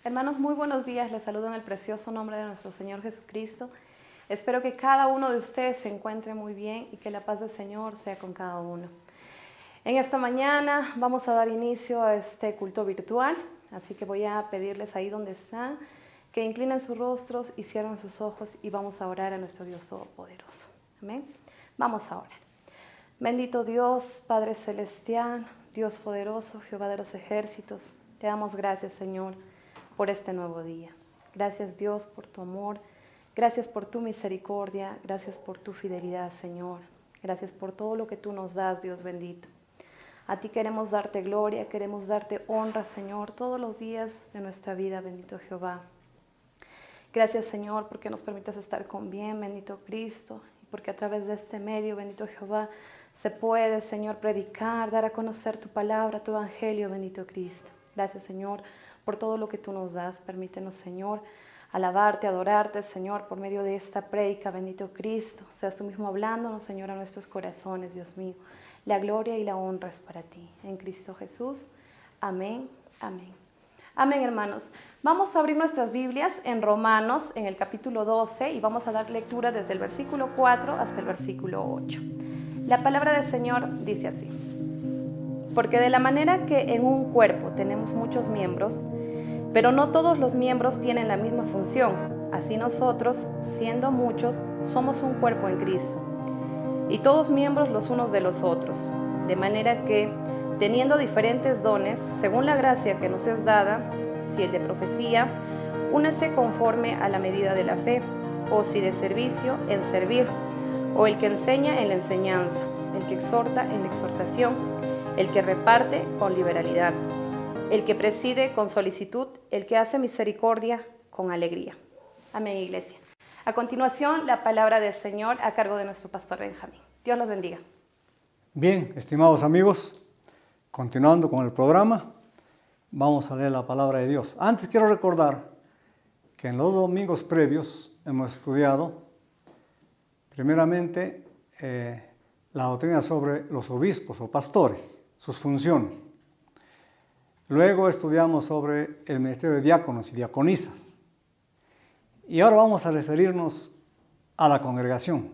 Hermanos, muy buenos días. Les saludo en el precioso nombre de nuestro Señor Jesucristo. Espero que cada uno de ustedes se encuentre muy bien y que la paz del Señor sea con cada uno. En esta mañana vamos a dar inicio a este culto virtual, así que voy a pedirles ahí donde están que inclinen sus rostros y cierren sus ojos y vamos a orar a nuestro Dios Todopoderoso. Amén. Vamos a orar. Bendito Dios, Padre Celestial, Dios poderoso, Jehová de los ejércitos, te damos gracias, Señor, por este nuevo día. Gracias, Dios, por tu amor. Gracias por tu misericordia. Gracias por tu fidelidad, Señor. Gracias por todo lo que tú nos das, Dios bendito. A ti queremos darte gloria, queremos darte honra, Señor, todos los días de nuestra vida, bendito Jehová. Gracias, Señor, porque nos permites estar con bien, bendito Cristo, y porque a través de este medio, bendito Jehová, se puede, Señor, predicar, dar a conocer tu palabra, tu evangelio, bendito Cristo. Gracias, Señor, por todo lo que tú nos das. Permítenos, Señor, alabarte, adorarte, Señor, por medio de esta prédica, bendito Cristo. Seas tú mismo hablándonos, Señor, a nuestros corazones, Dios mío. La gloria y la honra es para ti. En Cristo Jesús. Amén, amén. Amén, hermanos. Vamos a abrir nuestras Biblias en Romanos, en el capítulo 12, y vamos a dar lectura desde el versículo 4 hasta el versículo 8. La palabra del Señor dice así: porque de la manera que en un cuerpo tenemos muchos miembros, pero no todos los miembros tienen la misma función, así nosotros, siendo muchos, somos un cuerpo en Cristo, y todos miembros los unos de los otros, de manera que, teniendo diferentes dones, según la gracia que nos es dada, si el de profecía, únese conforme a la medida de la fe, o si de servicio, en servir, o el que enseña en la enseñanza, el que exhorta en la exhortación, el que reparte con liberalidad, el que preside con solicitud, el que hace misericordia con alegría. Amén, iglesia. A continuación, la palabra del Señor a cargo de nuestro pastor Benjamín. Dios los bendiga. Bien, estimados amigos, continuando con el programa, vamos a leer la palabra de Dios. Antes quiero recordar que en los domingos previos hemos estudiado primeramente la doctrina sobre los obispos o pastores, sus funciones. Luego estudiamos sobre el ministerio de diáconos y diaconisas. Y ahora vamos a referirnos a la congregación,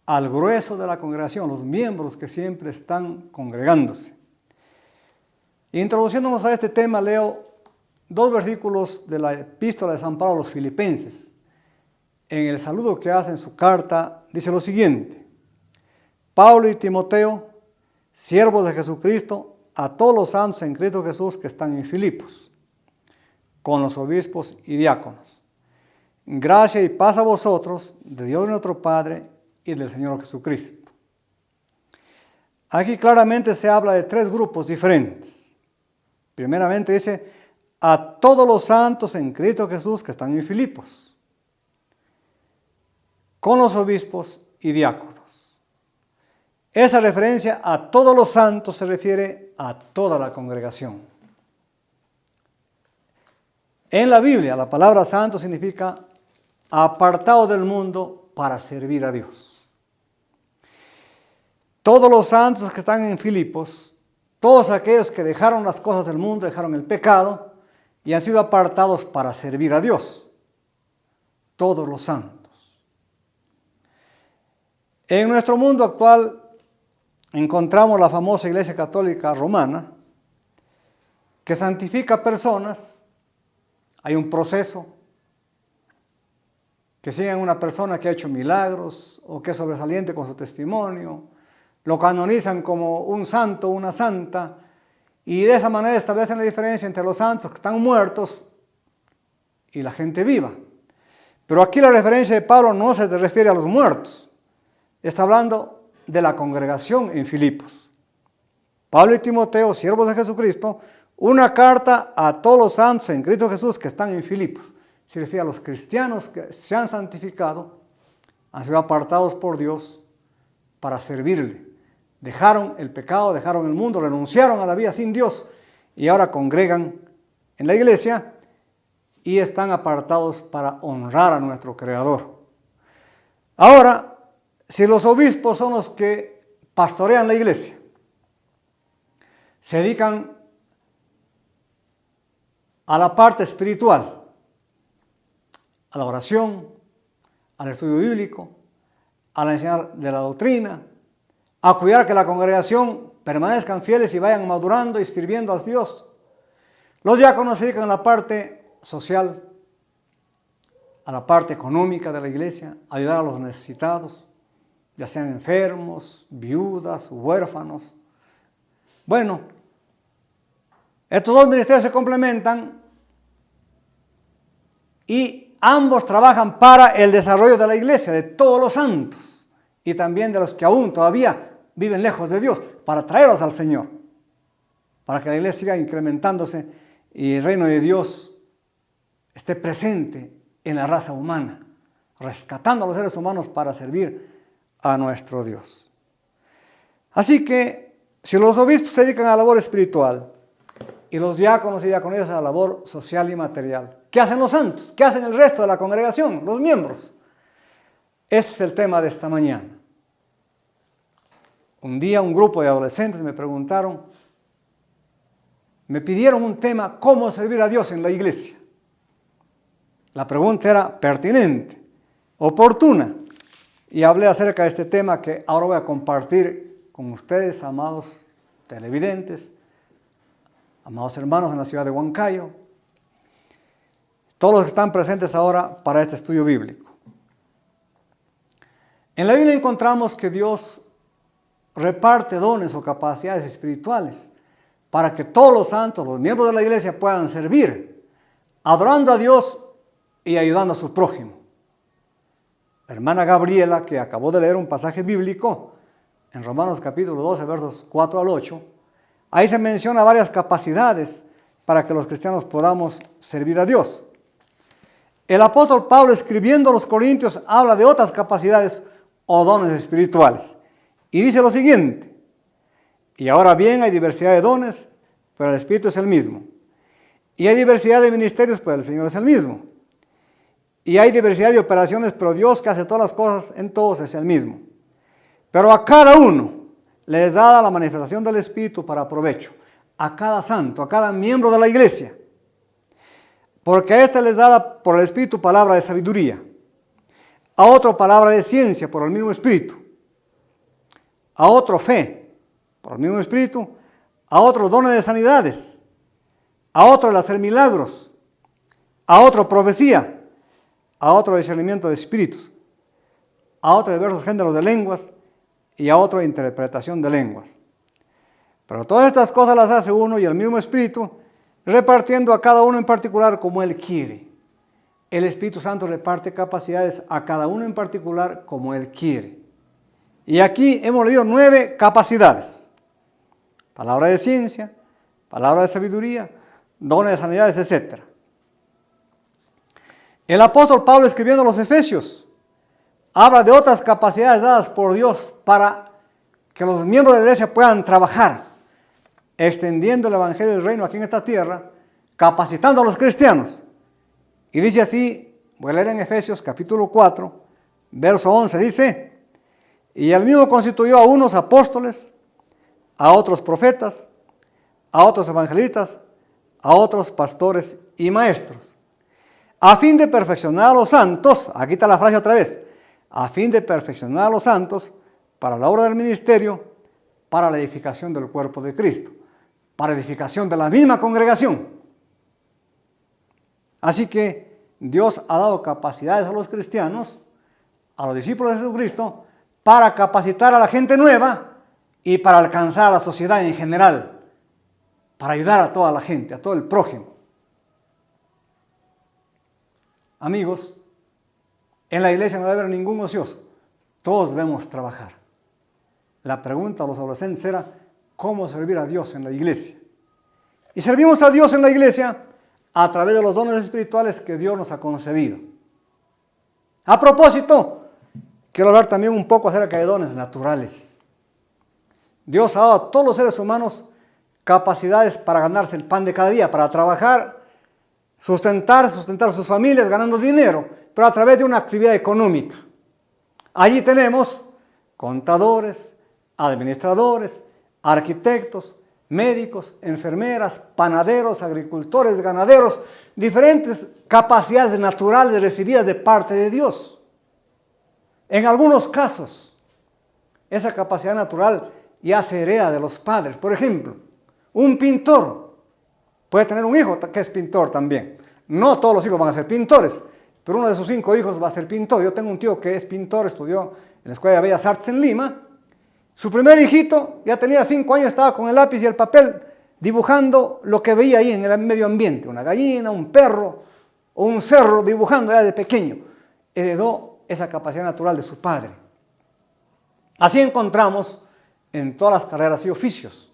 al grueso de la congregación, los miembros que siempre están congregándose. Introduciéndonos a este tema, leo dos versículos de la epístola de San Pablo a los Filipenses. En el saludo que hace en su carta, dice lo siguiente: Pablo y Timoteo, siervos de Jesucristo, a todos los santos en Cristo Jesús que están en Filipos, con los obispos y diáconos. Gracia y paz a vosotros, de Dios nuestro Padre y del Señor Jesucristo. Aquí claramente se habla de tres grupos diferentes. Primeramente dice, a todos los santos en Cristo Jesús que están en Filipos, con los obispos y diáconos. Esa referencia a todos los santos se refiere a toda la congregación. En la Biblia, la palabra santo significa apartado del mundo para servir a Dios. Todos los santos que están en Filipos, todos aquellos que dejaron las cosas del mundo, dejaron el pecado y han sido apartados para servir a Dios. Todos los santos. En nuestro mundo actual encontramos la famosa Iglesia Católica Romana, que santifica personas. Hay un proceso que siguen una persona que ha hecho milagros o que es sobresaliente con su testimonio, lo canonizan como un santo, una santa, y de esa manera establecen la diferencia entre los santos que están muertos y la gente viva. Pero aquí la referencia de Pablo no se refiere a los muertos, está hablando de la congregación en Filipos. Pablo y Timoteo, siervos de Jesucristo, una carta a todos los santos en Cristo Jesús que están en Filipos. Se refiere a los cristianos que se han santificado, han sido apartados por Dios para servirle. Dejaron el pecado, dejaron el mundo, renunciaron a la vida sin Dios y ahora congregan en la iglesia y están apartados para honrar a nuestro Creador. Ahora, si los obispos son los que pastorean la iglesia, se dedican a la parte espiritual, a la oración, al estudio bíblico, a la enseñanza de la doctrina, a cuidar que la congregación permanezcan fieles y vayan madurando y sirviendo a Dios. Los diáconos se dedican a la parte social, a la parte económica de la iglesia, a ayudar a los necesitados, ya sean enfermos, viudas, huérfanos. Bueno, estos dos ministerios se complementan y ambos trabajan para el desarrollo de la iglesia, de todos los santos y también de los que aún todavía viven lejos de Dios, para traerlos al Señor, para que la iglesia siga incrementándose y el reino de Dios esté presente en la raza humana, rescatando a los seres humanos para servir a nuestro Dios. Así que, si los obispos se dedican a la labor espiritual y los diáconos y diaconisas a la labor social y material, ¿qué hacen los santos? ¿Qué hacen el resto de la congregación, los miembros? Ese es el tema de esta mañana. Un día un grupo de adolescentes me preguntaron, me pidieron un tema, ¿cómo servir a Dios en la iglesia? La pregunta era pertinente, oportuna, y hablé acerca de este tema que ahora voy a compartir con ustedes, amados televidentes, amados hermanos en la ciudad de Huancayo, todos los que están presentes ahora para este estudio bíblico. En la Biblia encontramos que Dios reparte dones o capacidades espirituales para que todos los santos, los miembros de la iglesia puedan servir, adorando a Dios y ayudando a su prójimo. La hermana Gabriela, que acabó de leer un pasaje bíblico en Romanos capítulo 12, versos 4 al 8, ahí se menciona varias capacidades para que los cristianos podamos servir a Dios. El apóstol Pablo, escribiendo a los Corintios, habla de otras capacidades o dones espirituales. Y dice lo siguiente: y ahora bien, hay diversidad de dones, pero el Espíritu es el mismo. Y hay diversidad de ministerios, pero el Señor es el mismo. Y hay diversidad de operaciones, pero Dios, que hace todas las cosas en todos, es el mismo. Pero a cada uno le es dada la manifestación del Espíritu para provecho. A cada santo, a cada miembro de la iglesia. Porque a este les da por el Espíritu palabra de sabiduría. A otro palabra de ciencia por el mismo Espíritu. A otro fe por el mismo Espíritu. A otro dones de sanidades. A otro el hacer milagros. A otro profecía. A otro discernimiento de espíritus, a otro diversos géneros de lenguas y a otro interpretación de lenguas. Pero todas estas cosas las hace uno y el mismo Espíritu, repartiendo a cada uno en particular como Él quiere. El Espíritu Santo reparte capacidades a cada uno en particular como Él quiere. Y aquí hemos leído 9 capacidades. Palabra de ciencia, palabra de sabiduría, dones de sanidades, etc. El apóstol Pablo, escribiendo a los Efesios, habla de otras capacidades dadas por Dios para que los miembros de la iglesia puedan trabajar, extendiendo el evangelio del reino aquí en esta tierra, capacitando a los cristianos. Y dice así, voy a leer en Efesios capítulo 4, verso 11, dice: y él mismo constituyó a unos apóstoles, a otros profetas, a otros evangelistas, a otros pastores y maestros, a fin de perfeccionar a los santos. Aquí está la frase otra vez: a fin de perfeccionar a los santos para la obra del ministerio, para la edificación del cuerpo de Cristo, para edificación de la misma congregación. Así que Dios ha dado capacidades a los cristianos, a los discípulos de Jesucristo, para capacitar a la gente nueva y para alcanzar a la sociedad en general, para ayudar a toda la gente, a todo el prójimo. Amigos, en la iglesia no debe haber ningún ocioso, todos debemos trabajar. La pregunta a los adolescentes era: ¿cómo servir a Dios en la iglesia? Y servimos a Dios en la iglesia a través de los dones espirituales que Dios nos ha concedido. A propósito, quiero hablar también un poco acerca de dones naturales. Dios ha dado a todos los seres humanos capacidades para ganarse el pan de cada día, para trabajar, sustentar sus familias ganando dinero, pero a través de una actividad económica. Allí tenemos contadores, administradores, arquitectos, médicos, enfermeras, panaderos, agricultores, ganaderos, diferentes capacidades naturales recibidas de parte de Dios. En algunos casos, esa capacidad natural ya se hereda de los padres. Por ejemplo, un pintor puede tener un hijo que es pintor también. No todos los hijos van a ser pintores, pero uno de sus 5 hijos va a ser pintor. Yo tengo un tío que es pintor, estudió en la Escuela de Bellas Artes en Lima. Su primer hijito ya tenía 5 años, estaba con el lápiz y el papel dibujando lo que veía ahí en el medio ambiente, una gallina, un perro o un cerro, dibujando ya de pequeño. Heredó esa capacidad natural de su padre. Así encontramos en todas las carreras y oficios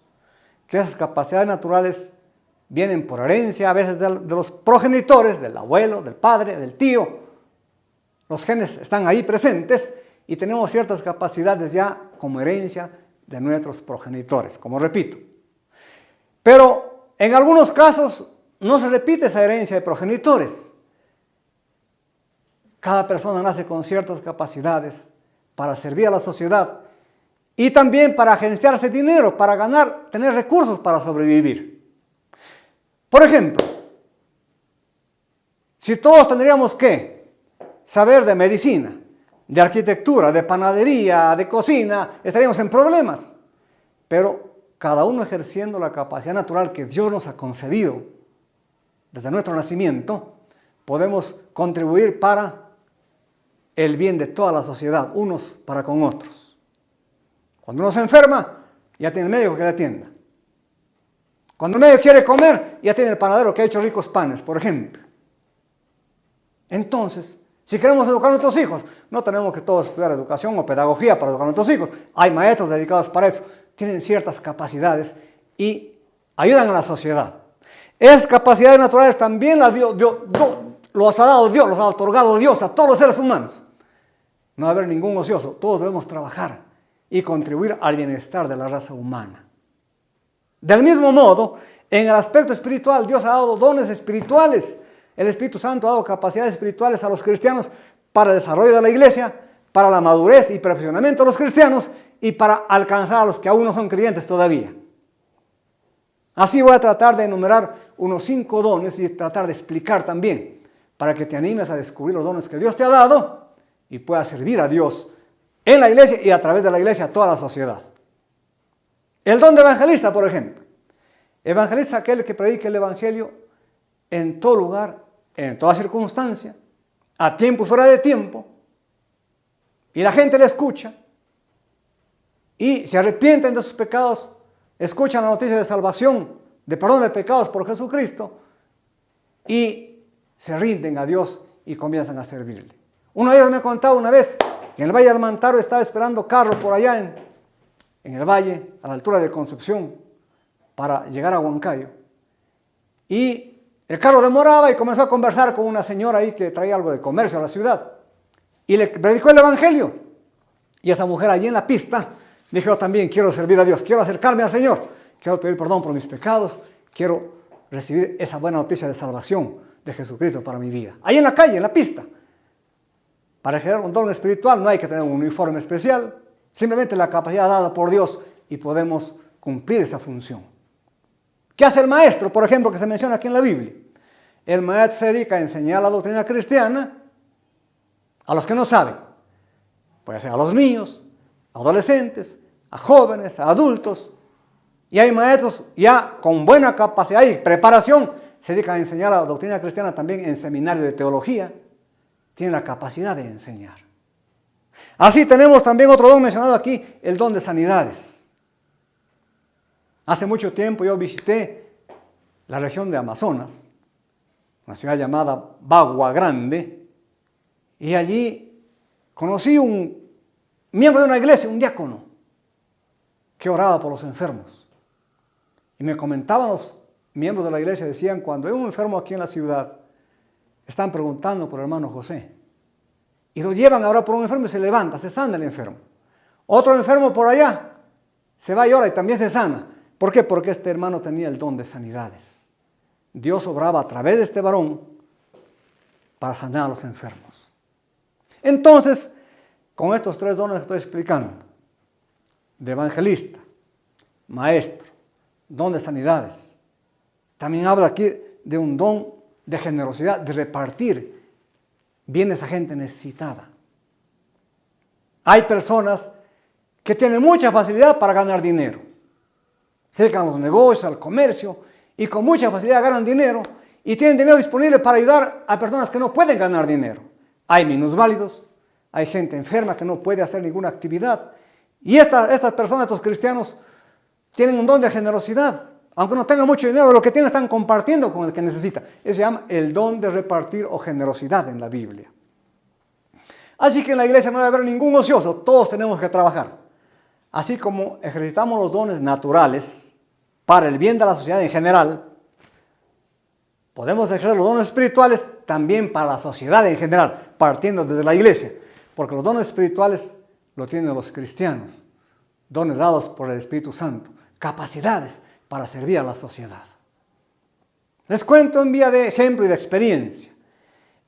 que esas capacidades naturales vienen por herencia, a veces de los progenitores, del abuelo, del padre, del tío. Los genes están ahí presentes y tenemos ciertas capacidades ya como herencia de nuestros progenitores, como repito. Pero en algunos casos no se repite esa herencia de progenitores. Cada persona nace con ciertas capacidades para servir a la sociedad y también para agenciarse dinero, para ganar, tener recursos para sobrevivir. Por ejemplo, si todos tendríamos que saber de medicina, de arquitectura, de panadería, de cocina, estaríamos en problemas. Pero cada uno ejerciendo la capacidad natural que Dios nos ha concedido desde nuestro nacimiento, podemos contribuir para el bien de toda la sociedad, unos para con otros. Cuando uno se enferma, ya tiene el médico que le atienda. Cuando el médico quiere comer, ya tiene el panadero que ha hecho ricos panes, por ejemplo. Entonces, si queremos educar a nuestros hijos, no tenemos que todos estudiar educación o pedagogía para educar a nuestros hijos. Hay maestros dedicados para eso. Tienen ciertas capacidades y ayudan a la sociedad. Esas capacidades naturales también las los ha dado Dios, los ha otorgado Dios a todos los seres humanos. No va a haber ningún ocioso. Todos debemos trabajar y contribuir al bienestar de la raza humana. Del mismo modo, en el aspecto espiritual, Dios ha dado dones espirituales. El Espíritu Santo ha dado capacidades espirituales a los cristianos para el desarrollo de la iglesia, para la madurez y perfeccionamiento de los cristianos y para alcanzar a los que aún no son creyentes todavía. Así voy a tratar de enumerar unos 5 dones y tratar de explicar también para que te animes a descubrir los dones que Dios te ha dado y puedas servir a Dios en la iglesia y a través de la iglesia a toda la sociedad. El don de evangelista, por ejemplo. Evangelista es aquel que predica el evangelio en todo lugar, en toda circunstancia, a tiempo y fuera de tiempo, y la gente le escucha, y se arrepienten de sus pecados, escuchan la noticia de salvación, de perdón de pecados por Jesucristo, y se rinden a Dios y comienzan a servirle. Uno de ellos me contaba una vez que en el Valle del Mantaro estaba esperando carro por allá en el valle, a la altura de Concepción, para llegar a Huancayo. Y el carro demoraba y comenzó a conversar con una señora ahí que traía algo de comercio a la ciudad. Y le predicó el evangelio. Y esa mujer allí en la pista dijo: yo también quiero servir a Dios, quiero acercarme al Señor, quiero pedir perdón por mis pecados, quiero recibir esa buena noticia de salvación de Jesucristo para mi vida. Ahí en la calle, en la pista. Para ejercer un don espiritual no hay que tener un uniforme especial, simplemente la capacidad dada por Dios y podemos cumplir esa función. ¿Qué hace el maestro, por ejemplo, que se menciona aquí en la Biblia? El maestro se dedica a enseñar la doctrina cristiana a los que no saben. Puede ser a los niños, a adolescentes, a jóvenes, a adultos. Y hay maestros ya con buena capacidad y preparación, se dedican a enseñar la doctrina cristiana también en seminarios de teología. Tienen la capacidad de enseñar. Así tenemos también otro don mencionado aquí, el don de sanidades. Hace mucho tiempo yo visité la región de Amazonas, una ciudad llamada Bagua Grande, y allí conocí un miembro de una iglesia, un diácono, que oraba por los enfermos. Y me comentaban los miembros de la iglesia, decían: cuando hay un enfermo aquí en la ciudad, están preguntando por el hermano José. Y lo llevan ahora por un enfermo y se levanta, se sana el enfermo. Otro enfermo por allá, se va y ora y también se sana. ¿Por qué? Porque este hermano tenía el don de sanidades. Dios obraba a través de este varón para sanar a los enfermos. Entonces, con estos 3 dones que estoy explicando, de evangelista, maestro, don de sanidades. También habla aquí de un don de generosidad, de repartir bienes a gente necesitada. Hay personas que tienen mucha facilidad para ganar dinero. Se dedican a los negocios, al comercio, y con mucha facilidad ganan dinero y tienen dinero disponible para ayudar a personas que no pueden ganar dinero. Hay minusválidos, hay gente enferma que no puede hacer ninguna actividad. Y estas personas, estos cristianos, tienen un don de generosidad. Aunque no tengan mucho dinero, lo que tienen están compartiendo con el que necesita. Eso se llama el don de repartir o generosidad en la Biblia. Así que en la iglesia no debe haber ningún ocioso, todos tenemos que trabajar. Así como ejercitamos los dones naturales para el bien de la sociedad en general, podemos ejercer los dones espirituales también para la sociedad en general, partiendo desde la iglesia. Porque los dones espirituales lo tienen los cristianos, dones dados por el Espíritu Santo, capacidades para servir a la sociedad. Les cuento en vía de ejemplo y de experiencia.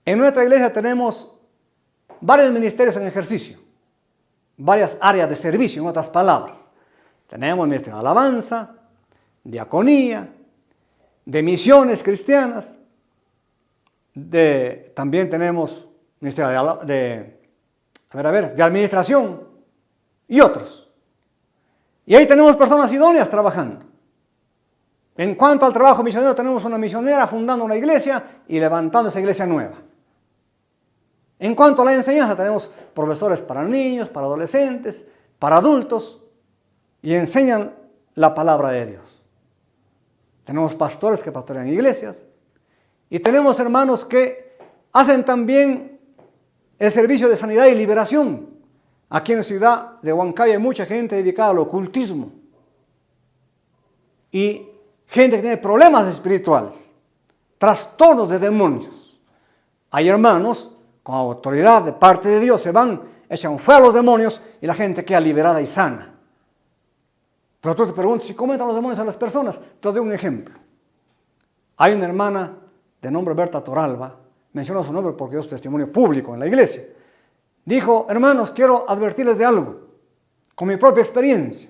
En nuestra iglesia tenemos varios ministerios en ejercicio, varias áreas de servicio, en otras palabras. Tenemos el ministerio de alabanza, diaconía, de misiones cristianas, también tenemos ministerio de administración y otros. Y ahí tenemos personas idóneas trabajando. En cuanto al trabajo misionero, tenemos una misionera fundando una iglesia y levantando esa iglesia nueva. En cuanto a la enseñanza, tenemos profesores para niños, para adolescentes, para adultos, y enseñan la palabra de Dios. Tenemos pastores que pastorean iglesias, y tenemos hermanos que hacen también el servicio de sanidad y liberación. Aquí en la ciudad de Huancayo hay mucha gente dedicada al ocultismo, y gente que tiene problemas espirituales, trastornos de demonios. Hay hermanos con autoridad de parte de Dios, se van, echan fuera a los demonios y la gente queda liberada y sana. Pero tú te preguntas, ¿y cómo entran los demonios a las personas? Te doy un ejemplo. Hay una hermana de nombre Berta Toralba, menciono su nombre porque es testimonio público en la iglesia. Dijo, hermanos, quiero advertirles de algo, con mi propia experiencia.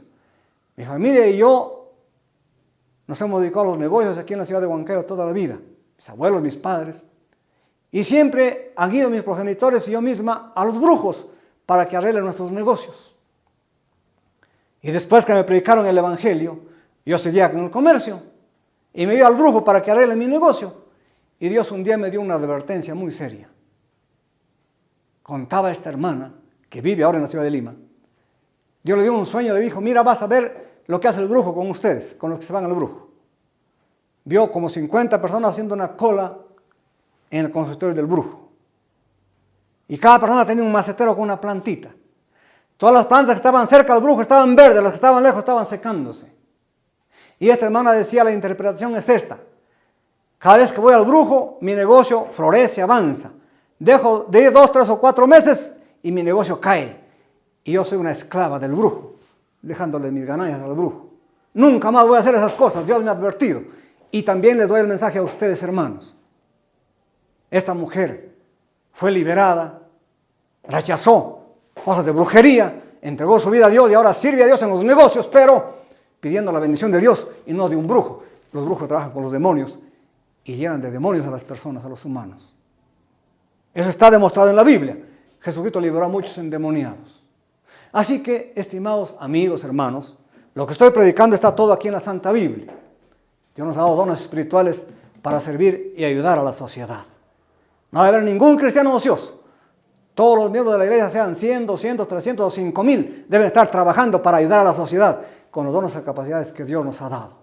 Mi familia y yo nos hemos dedicado a los negocios aquí en la ciudad de Huancayo toda la vida. Mis abuelos, mis padres. Y siempre han ido mis progenitores y yo misma a los brujos para que arreglen nuestros negocios. Y después que me predicaron el evangelio, yo seguía con el comercio y me iba al brujo para que arregle mi negocio. Y Dios un día me dio una advertencia muy seria. Contaba esta hermana, que vive ahora en la ciudad de Lima. Dios le dio un sueño, le dijo, mira, vas a ver lo que hace el brujo con ustedes, con los que se van al brujo. Vio como 50 personas haciendo una cola en el consultorio del brujo. Y cada persona tenía un macetero con una plantita. Todas las plantas que estaban cerca del brujo estaban verdes, las que estaban lejos estaban secándose. Y esta hermana decía, la interpretación es esta. Cada vez que voy al brujo, mi negocio florece, avanza. Dejo de ir 2, 3 o 4 meses y mi negocio cae. Y yo soy una esclava del brujo, dejándole mis ganancias al brujo. Nunca más voy a hacer esas cosas, Dios me ha advertido. Y también les doy el mensaje a ustedes, hermanos. Esta mujer fue liberada, rechazó cosas de brujería, entregó su vida a Dios y ahora sirve a Dios en los negocios, pero pidiendo la bendición de Dios y no de un brujo. Los brujos trabajan con los demonios y llenan de demonios a las personas, a los humanos. Eso está demostrado en la Biblia. Jesucristo liberó a muchos endemoniados. Así que, estimados amigos, hermanos, lo que estoy predicando está todo aquí en la Santa Biblia. Dios nos ha dado dones espirituales para servir y ayudar a la sociedad. No debe haber ningún cristiano ocioso. Todos los miembros de la iglesia, sean 100, 200, 300 o 5,000, deben estar trabajando para ayudar a la sociedad con los dones y capacidades que Dios nos ha dado.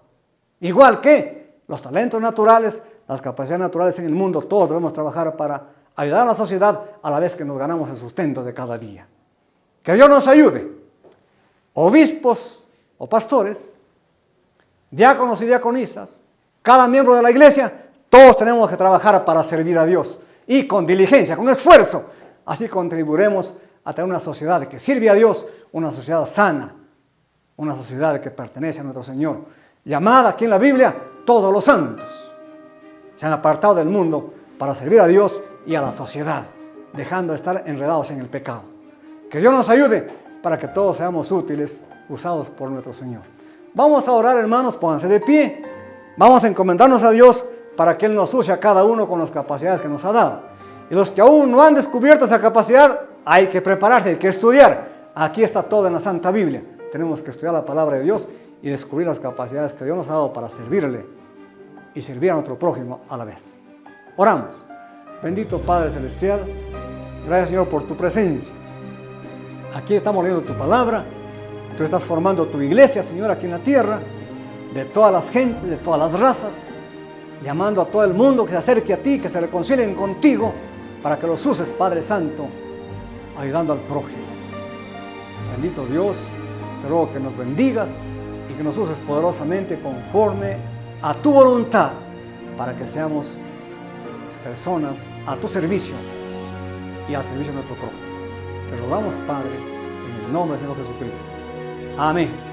Igual que los talentos naturales, las capacidades naturales en el mundo, todos debemos trabajar para ayudar a la sociedad a la vez que nos ganamos el sustento de cada día. Que Dios nos ayude. Obispos o pastores, diáconos y diaconisas, cada miembro de la iglesia, todos tenemos que trabajar para servir a Dios y con diligencia, con esfuerzo. Así contribuiremos a tener una sociedad que sirve a Dios, una sociedad sana, una sociedad que pertenece a nuestro Señor, llamada aquí en la Biblia todos los santos. Se han apartado del mundo para servir a Dios y a la sociedad, dejando de estar enredados en el pecado. Que Dios nos ayude para que todos seamos útiles, usados por nuestro Señor. Vamos a orar, hermanos, pónganse de pie. Vamos a encomendarnos a Dios para que Él nos use a cada uno con las capacidades que nos ha dado. Y los que aún no han descubierto esa capacidad, hay que prepararse, hay que estudiar. Aquí está todo en la Santa Biblia. Tenemos que estudiar la palabra de Dios y descubrir las capacidades que Dios nos ha dado para servirle y servir a nuestro prójimo a la vez. Oramos. Bendito Padre Celestial, gracias, Señor, por tu presencia. Aquí estamos leyendo tu palabra. Tú estás formando tu iglesia, Señor, aquí en la tierra, de todas las gentes, de todas las razas, llamando a todo el mundo que se acerque a ti, que se reconcilien contigo, para que los uses, Padre Santo, ayudando al prójimo. Bendito Dios, te ruego que nos bendigas y que nos uses poderosamente conforme a tu voluntad, para que seamos personas a tu servicio y al servicio de nuestro prójimo. Te rogamos, Padre, en el nombre del Señor Jesucristo. Amén.